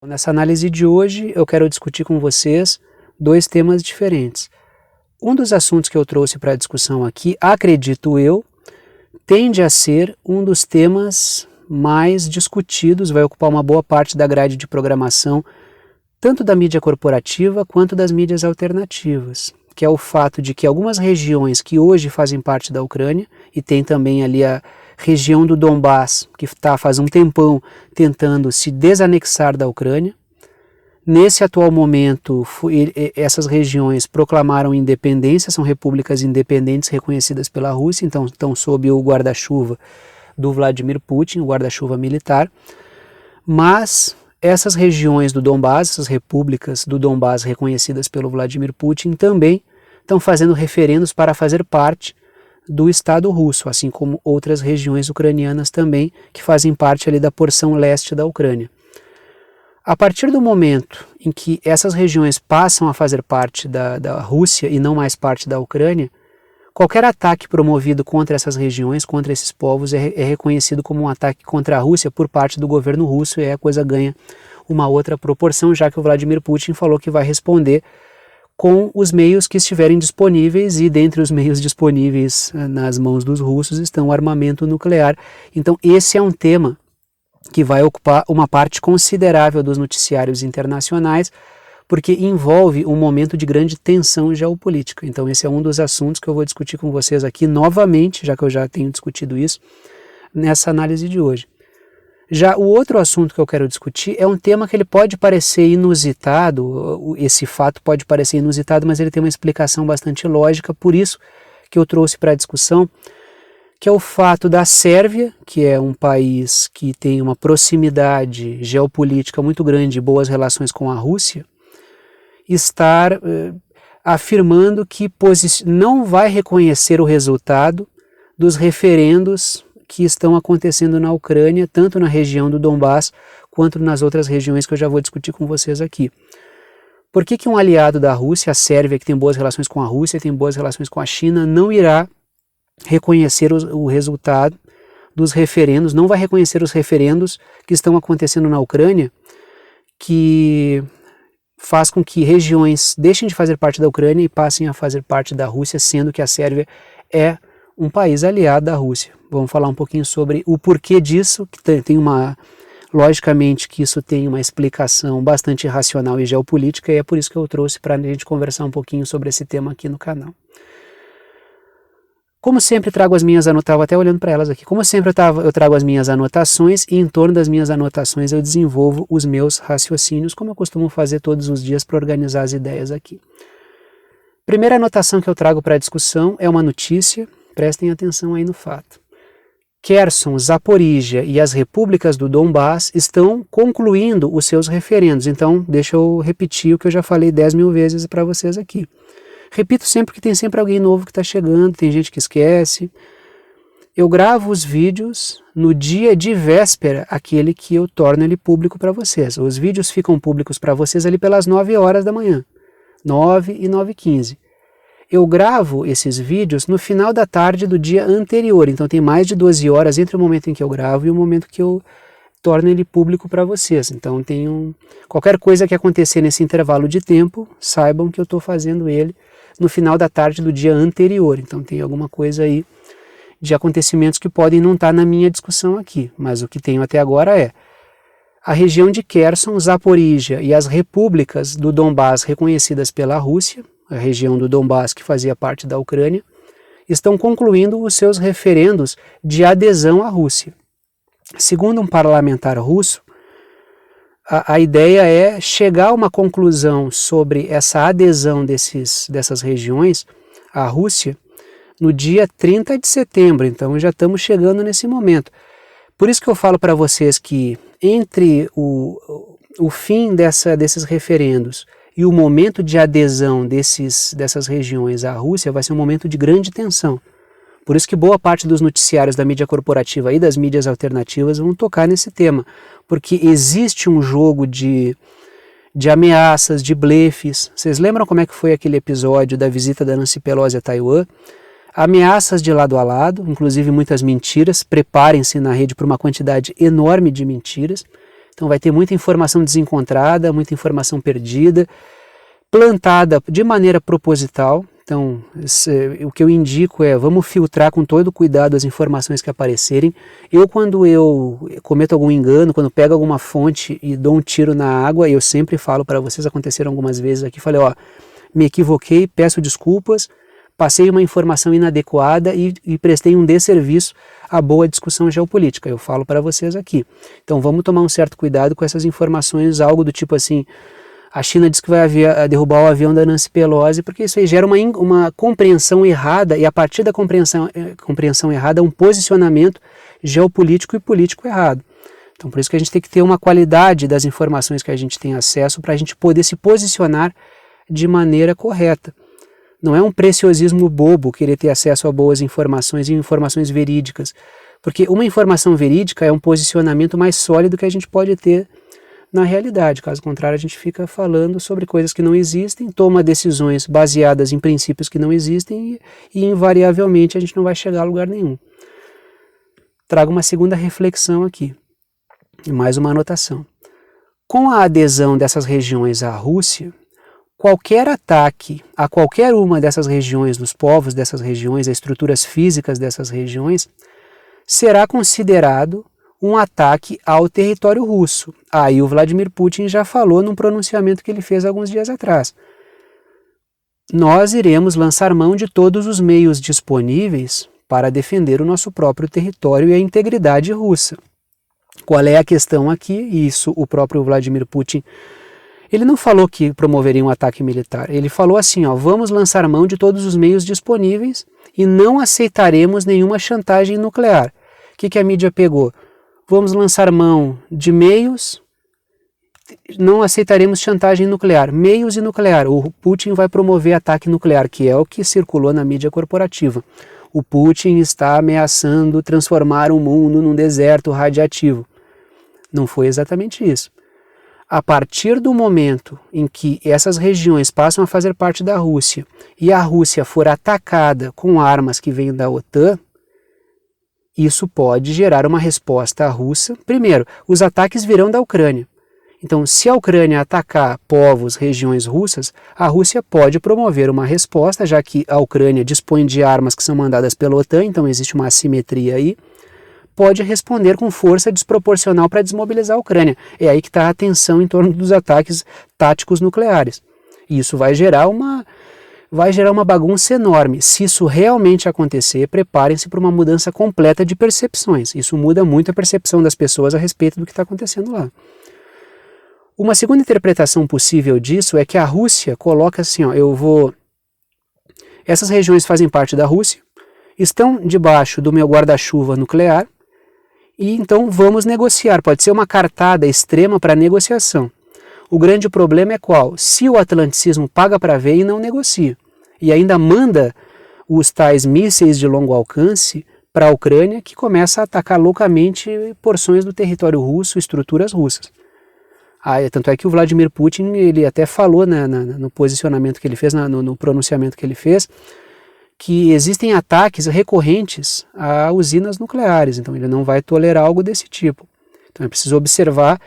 Nessa análise de hoje, eu quero discutir com vocês dois temas diferentes. Um dos assuntos que eu trouxe para a discussão aqui, acredito eu, tende a ser um dos temas mais discutidos, vai ocupar uma boa parte da grade de programação, tanto da mídia corporativa quanto das mídias alternativas, que é o fato de que algumas regiões que hoje fazem parte da Ucrânia, e tem também ali a região do Donbás, que está faz um tempão tentando se desanexar da Ucrânia. Nesse atual momento, essas regiões proclamaram independência, são repúblicas independentes reconhecidas pela Rússia, então estão sob o guarda-chuva do Vladimir Putin, o guarda-chuva militar. Mas essas regiões do Donbás, essas repúblicas do Donbás reconhecidas pelo Vladimir Putin, também estão fazendo referendos para fazer parte do Estado russo, assim como outras regiões ucranianas também, que fazem parte ali da porção leste da Ucrânia. A partir do momento em que essas regiões passam a fazer parte da Rússia e não mais parte da Ucrânia, qualquer ataque promovido contra essas regiões, contra esses povos, é reconhecido como um ataque contra a Rússia por parte do governo russo, e aí a coisa ganha uma outra proporção, já que o Vladimir Putin falou que vai responder com os meios que estiverem disponíveis, e dentre os meios disponíveis nas mãos dos russos estão o armamento nuclear. Então esse é um tema que vai ocupar uma parte considerável dos noticiários internacionais, porque envolve um momento de grande tensão geopolítica. Então esse é um dos assuntos que eu vou discutir com vocês aqui novamente, já que eu já tenho discutido isso, nessa análise de hoje. Já o outro assunto que eu quero discutir é um tema que ele pode parecer inusitado, esse fato pode parecer inusitado, mas ele tem uma explicação bastante lógica, por isso que eu trouxe para a discussão, que é o fato da Sérvia, que é um país que tem uma proximidade geopolítica muito grande e boas relações com a Rússia, estar afirmando que não vai reconhecer o resultado dos referendos que estão acontecendo na Ucrânia, tanto na região do Donbás, quanto nas outras regiões que eu já vou discutir com vocês aqui. Por que um aliado da Rússia, a Sérvia, que tem boas relações com a Rússia, tem boas relações com a China, não irá reconhecer o resultado dos referendos, não vai reconhecer os referendos que estão acontecendo na Ucrânia, que faz com que regiões deixem de fazer parte da Ucrânia e passem a fazer parte da Rússia, sendo que a Sérvia é um país aliado da Rússia. Vamos falar um pouquinho sobre o porquê disso, que logicamente que isso tem uma explicação bastante racional e geopolítica, e é por isso que eu trouxe para a gente conversar um pouquinho sobre esse tema aqui no canal. Como sempre trago as minhas anotações, estava até olhando para elas aqui, como sempre eu trago as minhas anotações, e em torno das minhas anotações eu desenvolvo os meus raciocínios, como eu costumo fazer todos os dias para organizar as ideias aqui. Primeira anotação que eu trago para a discussão é uma notícia, prestem atenção aí no fato. Kherson, Zaporígia e as repúblicas do Donbás estão concluindo os seus referendos. Então, deixa eu repetir o que eu já falei 10 mil vezes para vocês aqui. Repito sempre que tem sempre alguém novo que está chegando, tem gente que esquece. Eu gravo os vídeos no dia de véspera, aquele que eu torno ele público para vocês. Os vídeos ficam públicos para vocês ali pelas 9 horas da manhã, 9 e 9h15. Eu gravo esses vídeos no final da tarde do dia anterior, então tem mais de 12 horas entre o momento em que eu gravo e o momento que eu torno ele público para vocês. Então qualquer coisa que acontecer nesse intervalo de tempo, saibam que eu estou fazendo ele no final da tarde do dia anterior. Então tem alguma coisa aí de acontecimentos que podem não estar na minha discussão aqui, mas o que tenho até agora é a região de Kherson, Zaporígia e as repúblicas do Donbás reconhecidas pela Rússia, a região do Donbás que fazia parte da Ucrânia, estão concluindo os seus referendos de adesão à Rússia. Segundo um parlamentar russo, a ideia é chegar a uma conclusão sobre essa adesão dessas regiões à Rússia no dia 30 de setembro, então já estamos chegando nesse momento. Por isso que eu falo para vocês que entre o fim desses referendos e o momento de adesão dessas regiões à Rússia vai ser um momento de grande tensão. Por isso que boa parte dos noticiários da mídia corporativa e das mídias alternativas vão tocar nesse tema, porque existe um jogo de ameaças, de blefes. Vocês lembram como é que foi aquele episódio da visita da Nancy Pelosi a Taiwan? Ameaças de lado a lado, inclusive muitas mentiras. Preparem-se na rede para uma quantidade enorme de mentiras. Então vai ter muita informação desencontrada, muita informação perdida, plantada de maneira proposital. Então, o que eu indico é, vamos filtrar com todo cuidado as informações que aparecerem. Quando eu cometo algum engano, quando pego alguma fonte e dou um tiro na água, eu sempre falo para vocês, aconteceram algumas vezes aqui, falei, ó, me equivoquei, peço desculpas, passei uma informação inadequada e prestei um desserviço à boa discussão geopolítica. Eu falo para vocês aqui. Então, vamos tomar um certo cuidado com essas informações, algo do tipo assim, a China diz que vai derrubar o avião da Nancy Pelosi, porque isso aí gera uma compreensão errada, e a partir da compreensão errada, um posicionamento geopolítico e político errado. Então, por isso que a gente tem que ter uma qualidade das informações que a gente tem acesso para a gente poder se posicionar de maneira correta. Não é um preciosismo bobo querer ter acesso a boas informações e informações verídicas, porque uma informação verídica é um posicionamento mais sólido que a gente pode ter na realidade. Caso contrário, a gente fica falando sobre coisas que não existem, toma decisões baseadas em princípios que não existem e invariavelmente a gente não vai chegar a lugar nenhum. Trago uma segunda reflexão aqui, e mais uma anotação. Com a adesão dessas regiões à Rússia, qualquer ataque a qualquer uma dessas regiões, dos povos dessas regiões, às estruturas físicas dessas regiões, será considerado um ataque ao território russo. Aí o Vladimir Putin já falou num pronunciamento que ele fez alguns dias atrás. Nós iremos lançar mão de todos os meios disponíveis para defender o nosso próprio território e a integridade russa. Qual é a questão aqui? Isso o próprio Vladimir Putin, ele não falou que promoveria um ataque militar, ele falou assim, ó, vamos lançar mão de todos os meios disponíveis e não aceitaremos nenhuma chantagem nuclear. O que a mídia pegou? Vamos lançar mão de meios, não aceitaremos chantagem nuclear. Meios e nuclear. O Putin vai promover ataque nuclear, que é o que circulou na mídia corporativa. O Putin está ameaçando transformar o mundo num deserto radiativo. Não foi exatamente isso. A partir do momento em que essas regiões passam a fazer parte da Rússia e a Rússia for atacada com armas que vêm da OTAN, isso pode gerar uma resposta russa. Primeiro, os ataques virão da Ucrânia. Então, se a Ucrânia atacar povos, regiões russas, a Rússia pode promover uma resposta, já que a Ucrânia dispõe de armas que são mandadas pela OTAN, então existe uma assimetria aí, pode responder com força desproporcional para desmobilizar a Ucrânia. É aí que está a tensão em torno dos ataques táticos nucleares. E isso vai gerar uma bagunça enorme. Se isso realmente acontecer, preparem-se para uma mudança completa de percepções. Isso muda muito a percepção das pessoas a respeito do que está acontecendo lá. Uma segunda interpretação possível disso é que a Rússia coloca assim, ó, essas regiões fazem parte da Rússia, estão debaixo do meu guarda-chuva nuclear, e então vamos negociar. Pode ser uma cartada extrema para negociação. O grande problema é qual? Se o atlanticismo paga para ver e não negocia, e ainda manda os tais mísseis de longo alcance para a Ucrânia, que começa a atacar loucamente porções do território russo, estruturas russas. Tanto é que o Vladimir Putin, ele até falou no posicionamento que ele fez, no pronunciamento que ele fez, que existem ataques recorrentes a usinas nucleares, então ele não vai tolerar algo desse tipo. Então é preciso observar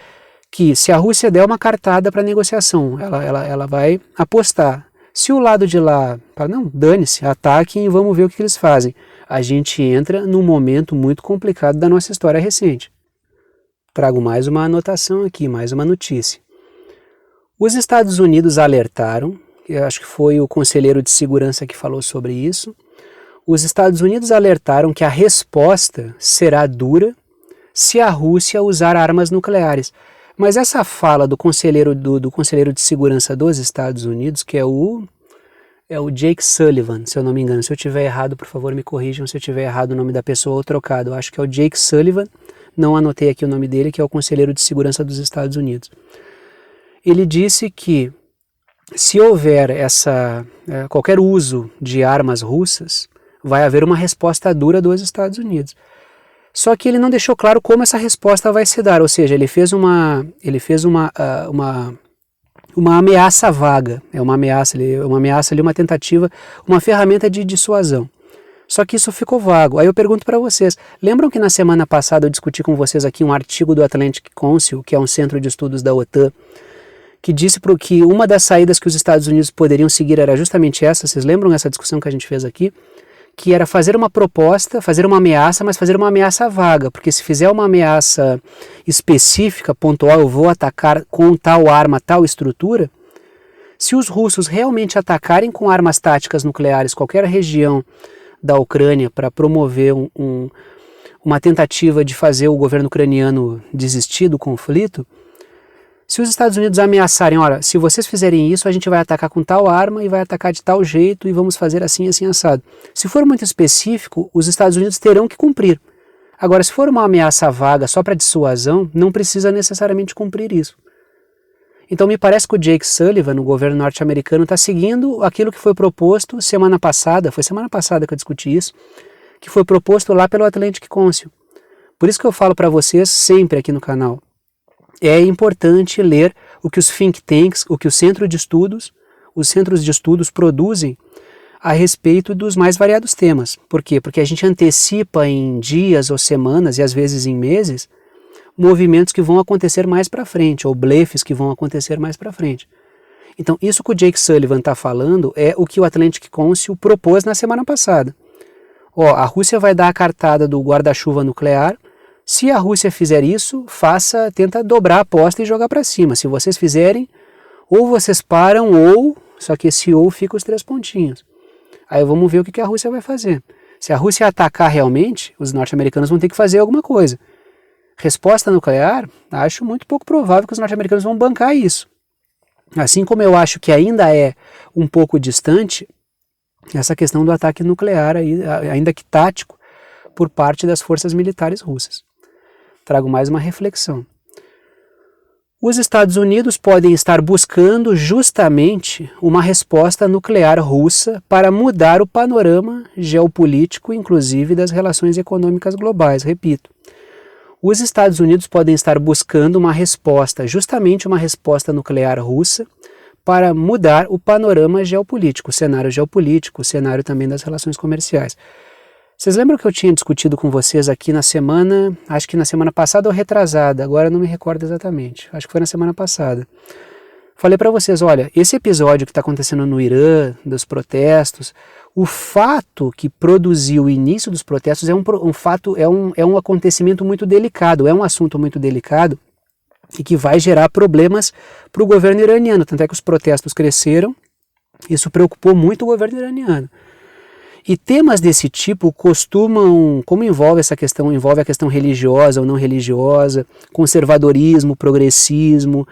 que se a Rússia der uma cartada para negociação, ela vai apostar. Se o lado de lá fala, não, dane-se, ataquem e vamos ver o que eles fazem, a gente entra num momento muito complicado da nossa história recente. Trago mais uma anotação aqui, mais uma notícia. Os Estados Unidos alertaram, eu acho que foi o conselheiro de segurança que falou sobre isso, os Estados Unidos alertaram que a resposta será dura se a Rússia usar armas nucleares. Mas essa fala do conselheiro de segurança dos Estados Unidos, que é o Jake Sullivan, se eu não me engano, se eu tiver errado, por favor me corrijam se eu tiver errado o nome da pessoa ou trocado, eu acho que é o Jake Sullivan, não anotei aqui o nome dele, que é o conselheiro de segurança dos Estados Unidos. Ele disse que se houver qualquer uso de armas russas, vai haver uma resposta dura dos Estados Unidos. Só que ele não deixou claro como essa resposta vai se dar, ou seja, ele fez uma ameaça vaga, uma ameaça ali, uma tentativa, uma ferramenta de dissuasão. Só que isso ficou vago. Aí eu pergunto para vocês, lembram que na semana passada eu discuti com vocês aqui um artigo do Atlantic Council, que é um centro de estudos da OTAN, que disse que uma das saídas que os Estados Unidos poderiam seguir era justamente essa? Vocês lembram essa discussão que a gente fez aqui? Que era fazer uma proposta, fazer uma ameaça, mas fazer uma ameaça vaga, porque se fizer uma ameaça específica, pontual, eu vou atacar com tal arma, tal estrutura, se os russos realmente atacarem com armas táticas nucleares qualquer região da Ucrânia para promover uma tentativa de fazer o governo ucraniano desistir do conflito, se os Estados Unidos ameaçarem, olha, se vocês fizerem isso, a gente vai atacar com tal arma e vai atacar de tal jeito e vamos fazer assim, assim, assado. Se for muito específico, os Estados Unidos terão que cumprir. Agora, se for uma ameaça vaga só para dissuasão, não precisa necessariamente cumprir isso. Então me parece que o Jake Sullivan, o governo norte-americano, está seguindo aquilo que foi proposto semana passada, foi semana passada que eu discuti isso, que foi proposto lá pelo Atlantic Council. Por isso que eu falo para vocês sempre aqui no canal, é importante ler o que os think tanks, o que os centros de estudos produzem a respeito dos mais variados temas. Por quê? Porque a gente antecipa em dias ou semanas e às vezes em meses movimentos que vão acontecer mais para frente, ou blefes que vão acontecer mais para frente. Então isso que o Jake Sullivan está falando é o que o Atlantic Council propôs na semana passada. A Rússia vai dar a cartada do guarda-chuva nuclear. Se a Rússia fizer isso, tenta dobrar a aposta e jogar para cima. Se vocês fizerem, ou vocês param, só que esse ou fica os 3 pontinhos. Aí vamos ver o que a Rússia vai fazer. Se a Rússia atacar realmente, os norte-americanos vão ter que fazer alguma coisa. Resposta nuclear, acho muito pouco provável que os norte-americanos vão bancar isso. Assim como eu acho que ainda é um pouco distante essa questão do ataque nuclear, ainda que tático, por parte das forças militares russas. Trago mais uma reflexão. Os Estados Unidos podem estar buscando justamente uma resposta nuclear russa para mudar o panorama geopolítico, inclusive das relações econômicas globais. Repito, os Estados Unidos podem estar buscando uma resposta, justamente uma resposta nuclear russa, para mudar o panorama geopolítico, o cenário também das relações comerciais. Vocês lembram que eu tinha discutido com vocês aqui acho que na semana passada ou retrasada, agora não me recordo exatamente, acho que foi na semana passada. Falei para vocês, olha, esse episódio que está acontecendo no Irã, dos protestos, o fato que produziu o início dos protestos é um acontecimento muito delicado, é um assunto muito delicado e que vai gerar problemas para o governo iraniano, tanto é que os protestos cresceram, isso preocupou muito o governo iraniano. E temas desse tipo costumam, como envolve a questão religiosa ou não religiosa, conservadorismo, progressismo,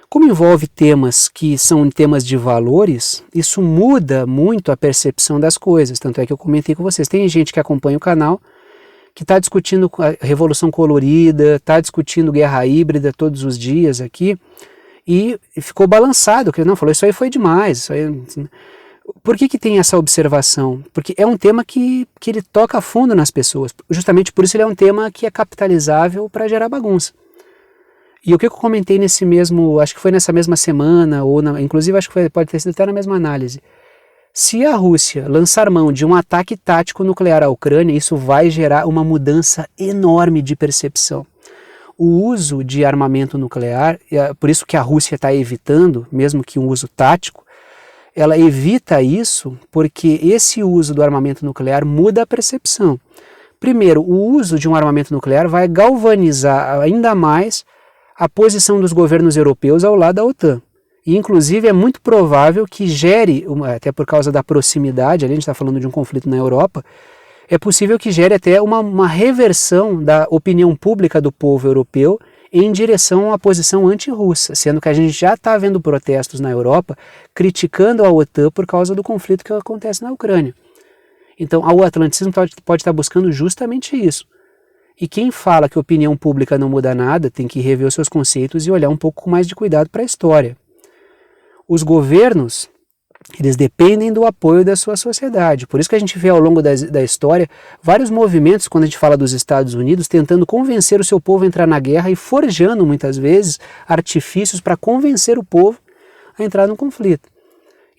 como envolve temas que são temas de valores, isso muda muito a percepção das coisas. Tanto é que eu comentei com vocês, tem gente que acompanha o canal que está discutindo a Revolução Colorida, está discutindo guerra híbrida todos os dias aqui, e ficou balançado, que não falou, isso aí foi demais, isso aí... Por que tem essa observação? Porque é um tema que ele toca a fundo nas pessoas. Justamente por isso ele é um tema que é capitalizável para gerar bagunça. E o que eu comentei acho que foi nessa mesma semana, inclusive acho que pode ter sido até na mesma análise. Se a Rússia lançar mão de um ataque tático nuclear à Ucrânia, isso vai gerar uma mudança enorme de percepção. O uso de armamento nuclear, por isso que a Rússia está evitando, mesmo que um uso tático, ela evita isso porque esse uso do armamento nuclear muda a percepção. Primeiro, o uso de um armamento nuclear vai galvanizar ainda mais a posição dos governos europeus ao lado da OTAN. E, inclusive, é muito provável que gere, até por causa da proximidade, a gente está falando de um conflito na Europa, é possível que gere até uma reversão da opinião pública do povo europeu em direção à posição anti-russa, sendo que a gente já está vendo protestos na Europa criticando a OTAN por causa do conflito que acontece na Ucrânia. Então, o atlanticismo pode estar buscando justamente isso. E quem fala que a opinião pública não muda nada tem que rever os seus conceitos e olhar um pouco com mais de cuidado para a história. Os governos, eles dependem do apoio da sua sociedade. Por isso que a gente vê ao longo da história vários movimentos, quando a gente fala dos Estados Unidos, tentando convencer o seu povo a entrar na guerra e forjando, muitas vezes, artifícios para convencer o povo a entrar no conflito.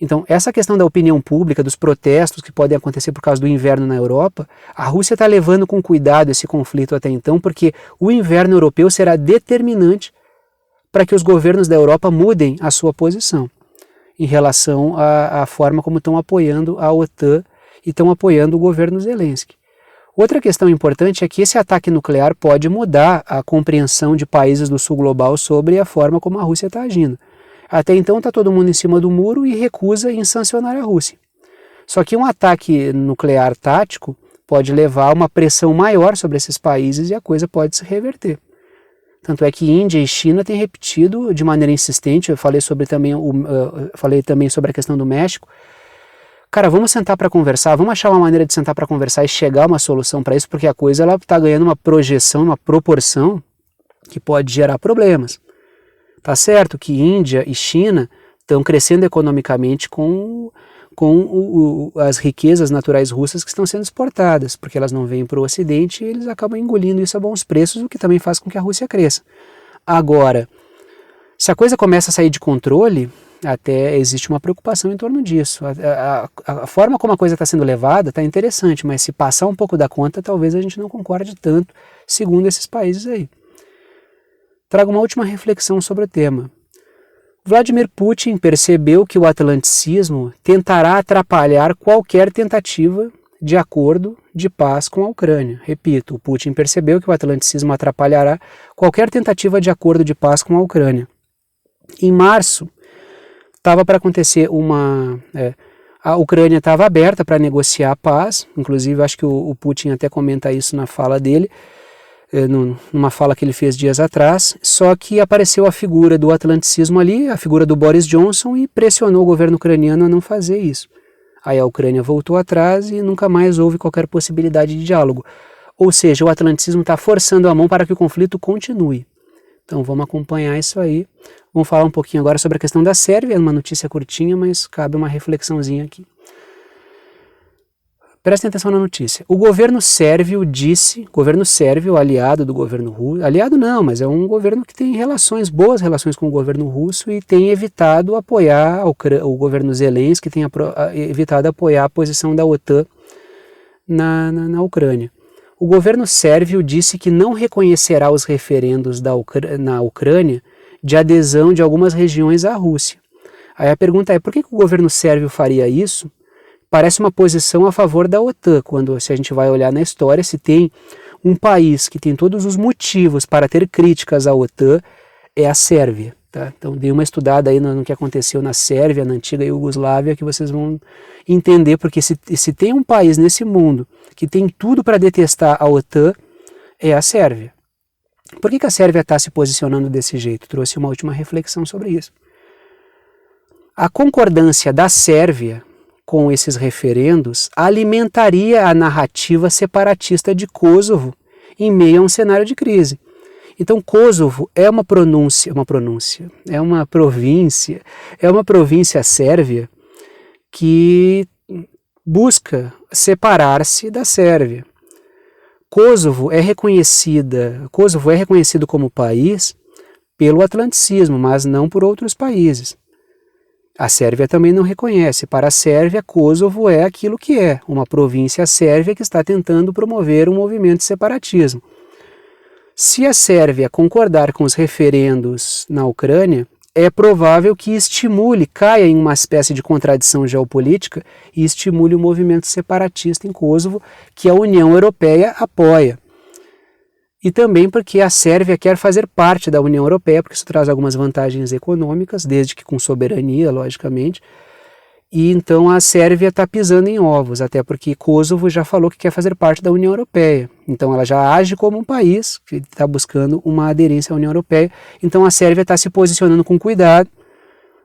Então, essa questão da opinião pública, dos protestos que podem acontecer por causa do inverno na Europa, a Rússia está levando com cuidado esse conflito até então, porque o inverno europeu será determinante para que os governos da Europa mudem a sua posição em relação à forma como estão apoiando a OTAN e estão apoiando o governo Zelensky. Outra questão importante é que esse ataque nuclear pode mudar a compreensão de países do sul global sobre a forma como a Rússia está agindo. Até então está todo mundo em cima do muro e recusa em sancionar a Rússia. Só que um ataque nuclear tático pode levar a uma pressão maior sobre esses países e a coisa pode se reverter. Tanto é que Índia e China têm repetido de maneira insistente, eu falei também sobre a questão do México. Cara, vamos sentar para conversar, vamos achar uma maneira de sentar para conversar e chegar a uma solução para isso, porque a coisa está ganhando uma projeção, uma proporção que pode gerar problemas. Tá certo que Índia e China estão crescendo economicamente com as riquezas naturais russas que estão sendo exportadas, porque elas não vêm para o Ocidente e eles acabam engolindo isso a bons preços, o que também faz com que a Rússia cresça. Agora, se a coisa começa a sair de controle, até existe uma preocupação em torno disso. A forma como a coisa está sendo levada está interessante, mas se passar um pouco da conta, talvez a gente não concorde tanto, segundo esses países aí. Trago uma última reflexão sobre o tema. Vladimir Putin percebeu que o atlanticismo tentará atrapalhar qualquer tentativa de acordo de paz com a Ucrânia. Repito, o Putin percebeu que o atlanticismo atrapalhará qualquer tentativa de acordo de paz com a Ucrânia. Em março, estava para acontecer a Ucrânia estava aberta para negociar a paz, inclusive acho que o Putin até comenta isso na fala dele, numa fala que ele fez dias atrás, só que apareceu a figura do atlanticismo ali, a figura do Boris Johnson, e pressionou o governo ucraniano a não fazer isso. Aí a Ucrânia voltou atrás e nunca mais houve qualquer possibilidade de diálogo. Ou seja, o atlanticismo está forçando a mão para que o conflito continue. Então vamos acompanhar isso aí. Vamos falar um pouquinho agora sobre a questão da Sérvia, uma notícia curtinha, mas cabe uma reflexãozinha aqui. Prestem atenção na notícia. O governo sérvio aliado do governo russo, aliado não, mas é um governo que tem boas relações com o governo russo e tem evitado apoiar o governo Zelensky, tem evitado apoiar a posição da OTAN na Ucrânia. O governo sérvio disse que não reconhecerá os referendos na Ucrânia de adesão de algumas regiões à Rússia. Aí a pergunta é, por que o governo sérvio faria isso? Parece uma posição a favor da OTAN, se a gente vai olhar na história, se tem um país que tem todos os motivos para ter críticas à OTAN, é a Sérvia. Tá? Então dê uma estudada aí no que aconteceu na Sérvia, na antiga Iugoslávia, que vocês vão entender, porque se tem um país nesse mundo que tem tudo para detestar a OTAN, é a Sérvia. Por que a Sérvia está se posicionando desse jeito? Trouxe uma última reflexão sobre isso. A concordância da Sérvia com esses referendos alimentaria a narrativa separatista de Kosovo em meio a um cenário de crise. Então Kosovo é uma província sérvia que busca separar-se da Sérvia. Kosovo é reconhecido como país pelo atlanticismo, mas não por outros países. A Sérvia também não reconhece. Para a Sérvia, Kosovo é aquilo que é, uma província sérvia que está tentando promover um movimento de separatismo. Se a Sérvia concordar com os referendos na Ucrânia, é provável que caia em uma espécie de contradição geopolítica e estimule o movimento separatista em Kosovo, que a União Europeia apoia. E também porque a Sérvia quer fazer parte da União Europeia, porque isso traz algumas vantagens econômicas, desde que com soberania, logicamente. E então a Sérvia está pisando em ovos, até porque Kosovo já falou que quer fazer parte da União Europeia. Então ela já age como um país que está buscando uma aderência à União Europeia. Então a Sérvia está se posicionando com cuidado,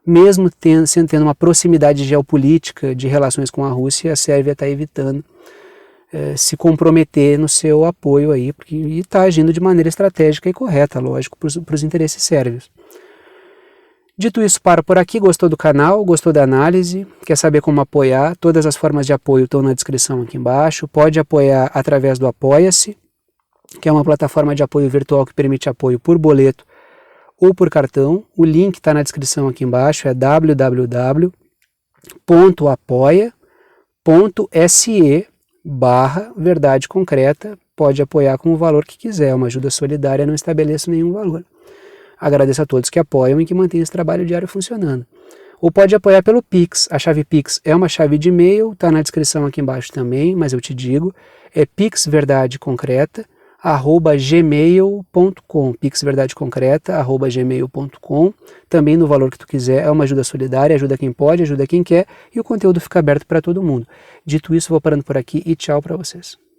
mesmo tendo uma proximidade geopolítica de relações com a Rússia, a Sérvia está evitando se comprometer no seu apoio aí, e está agindo de maneira estratégica e correta, lógico, para os interesses sérvios. Dito isso, paro por aqui. Gostou do canal? Gostou da análise? Quer saber como apoiar? Todas as formas de apoio estão na descrição aqui embaixo. Pode apoiar através do Apoia-se, que é uma plataforma de apoio virtual que permite apoio por boleto ou por cartão. O link está na descrição aqui embaixo, é www.apoia.se apoia.se/verdade concreta. Pode apoiar com o valor que quiser, uma ajuda solidária, não estabeleço nenhum valor. Agradeço a todos que apoiam e que mantêm esse trabalho diário funcionando. Ou pode apoiar pelo Pix. A chave Pix é uma chave de e-mail, está na descrição aqui embaixo também, mas eu te digo, é pixverdadeconcreta@gmail.com, pixverdadeconcreta@gmail.com, também no valor que tu quiser, é uma ajuda solidária, ajuda quem pode, ajuda quem quer, e o conteúdo fica aberto para todo mundo. Dito isso, vou parando por aqui e tchau para vocês.